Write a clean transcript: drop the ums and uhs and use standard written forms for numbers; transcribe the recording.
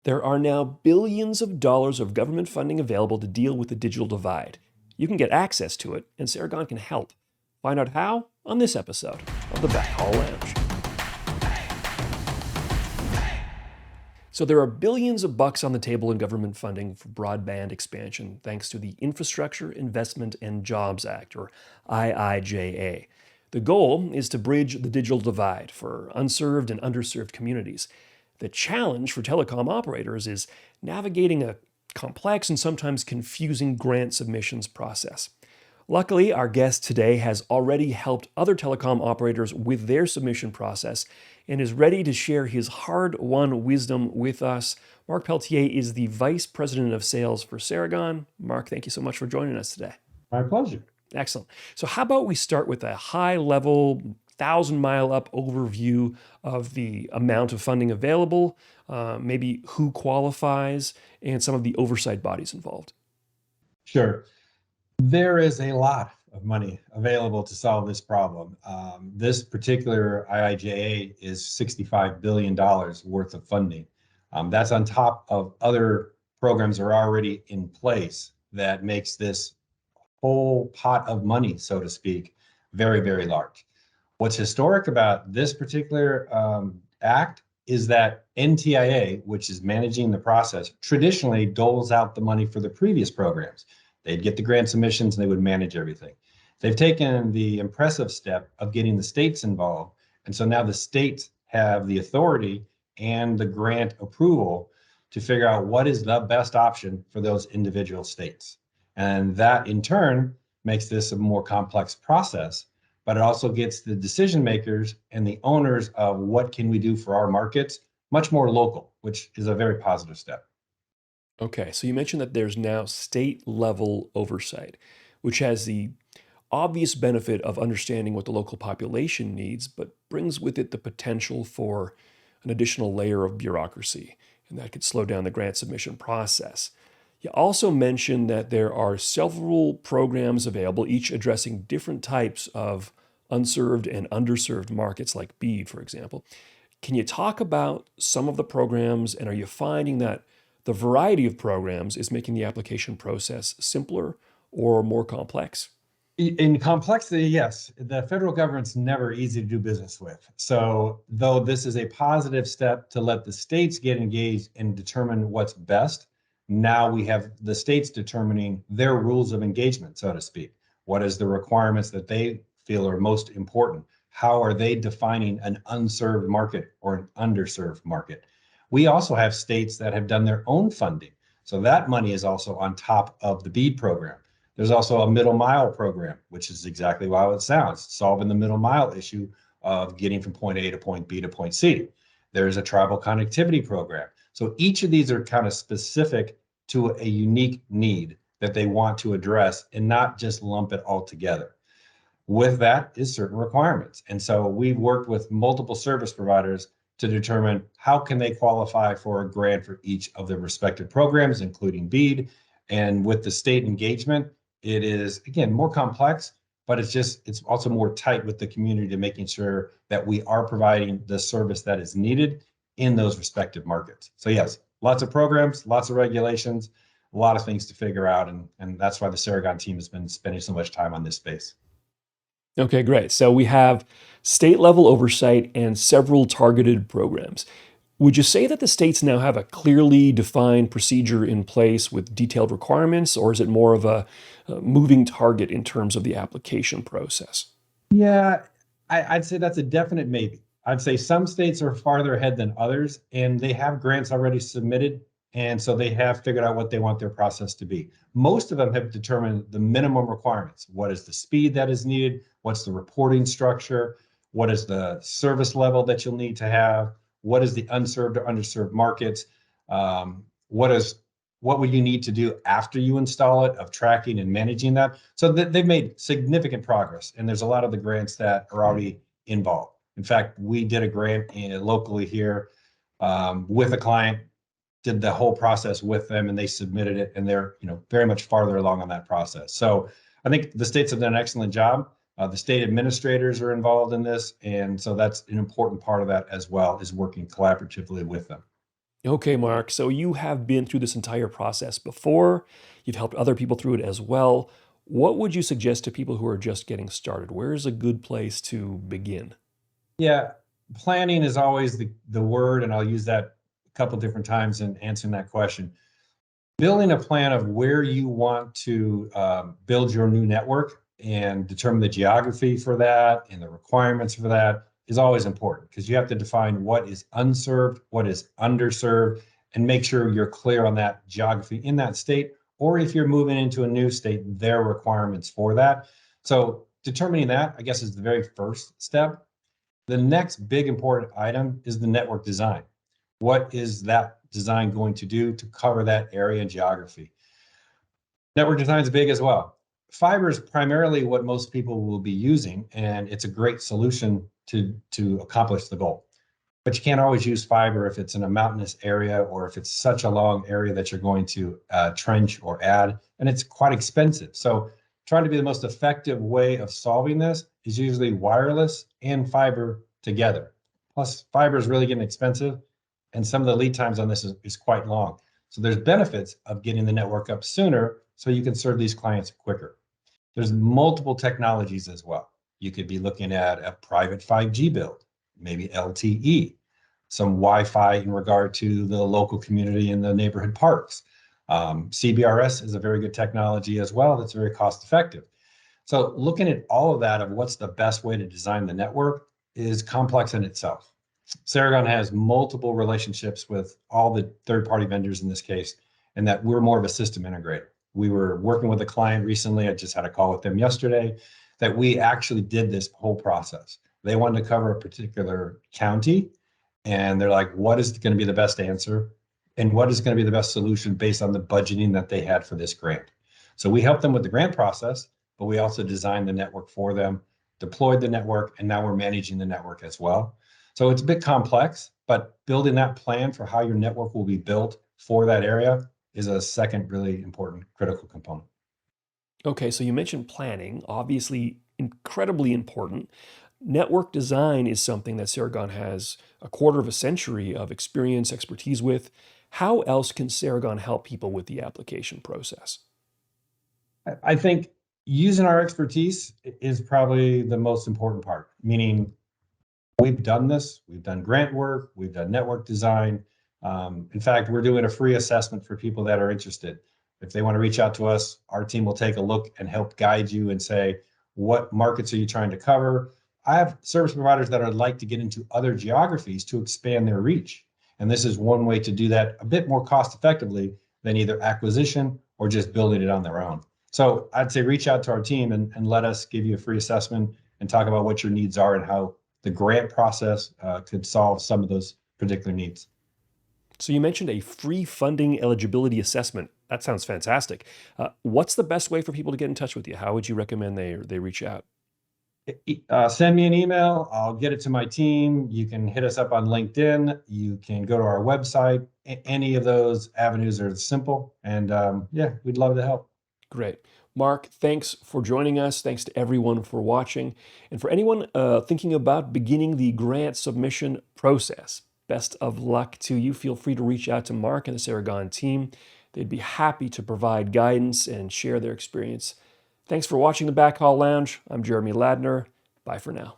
There are now billions of dollars of government funding available to deal with the digital divide. You can get access to it, and Ceragon can help. Find out how on this episode of the Backhaul Lounge. So there are billions of bucks on the table in government funding for broadband expansion thanks to the Infrastructure Investment and Jobs Act, or IIJA. The goal is to bridge the digital divide for unserved and underserved communities. The challenge for telecom operators is navigating a complex and sometimes confusing grant submissions process. Luckily, our guest today has already helped other telecom operators with their submission process and is ready to share his hard-won wisdom with us. Mark Pelletier is the Vice President of Sales for Ceragon. Mark, thank you so much for joining us today. My pleasure. Excellent. So how about we start with a high-level, 1,000-mile up overview of the amount of funding available, maybe who qualifies, and some of the oversight bodies involved. Sure. There is a lot of money available to solve this problem. This particular IIJA is $65 billion worth of funding. That's on top of other programs that are already in place that makes this whole pot of money, so to speak, very, very large. What's historic about this particular act is that NTIA, which is managing the process, traditionally doles out the money for the previous programs. They'd get the grant submissions and they would manage everything. They've taken the impressive step of getting the states involved. And so now the states have the authority and the grant approval to figure out what is the best option for those individual states. And that in turn makes this a more complex process, but it also gets the decision makers and the owners of what can we do for our markets much more local, which is a very positive step. Okay, so you mentioned that there's now state-level oversight, which has the obvious benefit of understanding what the local population needs, but brings with it the potential for an additional layer of bureaucracy, and that could slow down the grant submission process. You also mentioned that there are several programs available, each addressing different types of unserved and underserved markets, like BEAD, for example. Can you talk about some of the programs, and are you finding that the variety of programs is making the application process simpler or more complex? In complexity, yes, the federal government's never easy to do business with. So, though this is a positive step to let the states get engaged and determine what's best, now we have the states determining their rules of engagement, so to speak. What is the requirements that they feel are most important? How are they defining an unserved market or an underserved market? We also have states that have done their own funding. So that money is also on top of the BEAD program. There's also a middle mile program, which is exactly how it sounds, solving the middle mile issue of getting from point A to point B to point C. There's a tribal connectivity program. So each of these are kind of specific to a unique need that they want to address and not just lump it all together. With that is certain requirements. And so we've worked with multiple service providers to determine how can they qualify for a grant for each of the respective programs, including BEAD. And with the state engagement, it is, again, more complex, but it's also more tight with the community to making sure that we are providing the service that is needed in those respective markets. So yes, lots of programs, lots of regulations, a lot of things to figure out. And that's why the Ceragon team has been spending so much time on this space. Okay, great. So we have state-level oversight and several targeted programs. Would you say that the states now have a clearly defined procedure in place with detailed requirements, or is it more of a moving target in terms of the application process? Yeah, I'd say that's a definite maybe. I'd say some states are farther ahead than others, and they have grants already submitted. And so they have figured out what they want their process to be. Most of them have determined the minimum requirements. What is the speed that is needed? What's the reporting structure? What is the service level that you'll need to have? What is the unserved or underserved markets? What would you need to do after you install it of tracking and managing that? So they've made significant progress, and there's a lot of the grants that are already involved. In fact, we did a grant locally here with a client, did the whole process with them, and they submitted it, and they're very much farther along on that process. So I think the states have done an excellent job. The state administrators are involved in this, and so that's an important part of that as well, is working collaboratively with them. Okay, Mark. So you have been through this entire process before. You've helped other people through it as well. What would you suggest to people who are just getting started? Where's a good place to begin? Yeah, planning is always the word, and I'll use that a couple different times in answering that question. Building a plan of where you want to build your new network and determine the geography for that and the requirements for that is always important because you have to define what is unserved, what is underserved, and make sure you're clear on that geography in that state, or if you're moving into a new state, their requirements for that. So determining that, I guess, is the very first step. The next big important item is the network design. What is that design going to do to cover that area and geography? Network design is big as well. Fiber is primarily what most people will be using, and it's a great solution to accomplish the goal. But you can't always use fiber if it's in a mountainous area or if it's such a long area that you're going to trench or add, and it's quite expensive. So trying to be the most effective way of solving this is usually wireless and fiber together. Plus, fiber is really getting expensive, and some of the lead times on this is quite long. So there's benefits of getting the network up sooner so you can serve these clients quicker. There's multiple technologies as well. You could be looking at a private 5G build, maybe LTE, some Wi-Fi in regard to the local community and the neighborhood parks. CBRS is a very good technology as well that's very cost effective. So looking at all of that of what's the best way to design the network is complex in itself. Ceragon has multiple relationships with all the third-party vendors in this case, and that we're more of a system integrator. We were working with a client recently. I just had a call with them yesterday that we actually did this whole process. They wanted to cover a particular county, and they're like, what is going to be the best answer? And what is going to be the best solution based on the budgeting that they had for this grant? So we helped them with the grant process, but we also designed the network for them, deployed the network, and now we're managing the network as well. So it's a bit complex, but building that plan for how your network will be built for that area is a second really important critical component. Okay, so you mentioned planning, obviously incredibly important. Network design is something that Ceragon has a quarter of a century of experience, expertise with. How else can Ceragon help people with the application process? I think using our expertise is probably the most important part, meaning we've done this, we've done grant work, we've done network design. In fact, we're doing a free assessment for people that are interested. If they want to reach out to us, our team will take a look and help guide you and say, what markets are you trying to cover? I have service providers that would like to get into other geographies to expand their reach. And this is one way to do that a bit more cost effectively than either acquisition or just building it on their own. So I'd say reach out to our team and let us give you a free assessment and talk about what your needs are and how the grant process could solve some of those particular needs. So you mentioned a free funding eligibility assessment. That sounds fantastic. What's the best way for people to get in touch with you? How would you recommend they reach out? Send me an email. I'll get it to my team. You can hit us up on LinkedIn. You can go to our website. Any of those avenues are simple. And yeah, we'd love to help. Great. Mark, thanks for joining us. Thanks to everyone for watching. And for anyone thinking about beginning the grant submission process, best of luck to you. Feel free to reach out to Mark and the Ceragon team. They'd be happy to provide guidance and share their experience. Thanks for watching the Backhaul Lounge. I'm Jeremy Ladner. Bye for now.